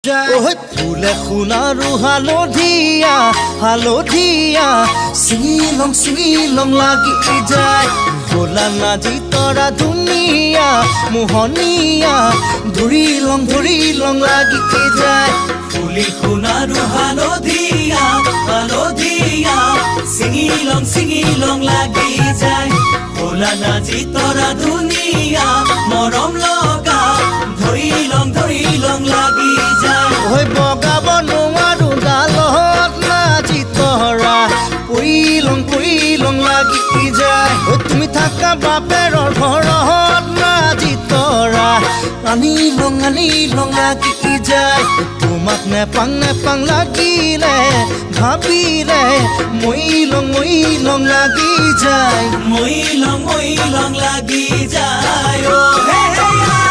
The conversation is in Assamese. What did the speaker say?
ফুলে সোণাৰু হালধীয়া হালধীয়া চিঙিলং লাগি যায় ভোলা নাজি তৰা ধুনীয়া মোহনীয়া ধৰিলং লাগি যায় ফুলি সোণাৰু হালধীয়া হালধীয়া চিঙিলং লাগি যায় ভোলা নাজি তৰা ধুনীয়া মৰম লগা ধৰিলং লাগি যায় বগাব নোৱাৰো ডালত নাজি তৰা পৰিলং লাগি যায় তুমি থাকা বাপেৰৰ ঘৰত নাজি তৰা আনিলং লাগি যায় তোমাক নেপাং লাগিলে ভাবিলে মইলং লাগি যায় মইলং লাগি যায়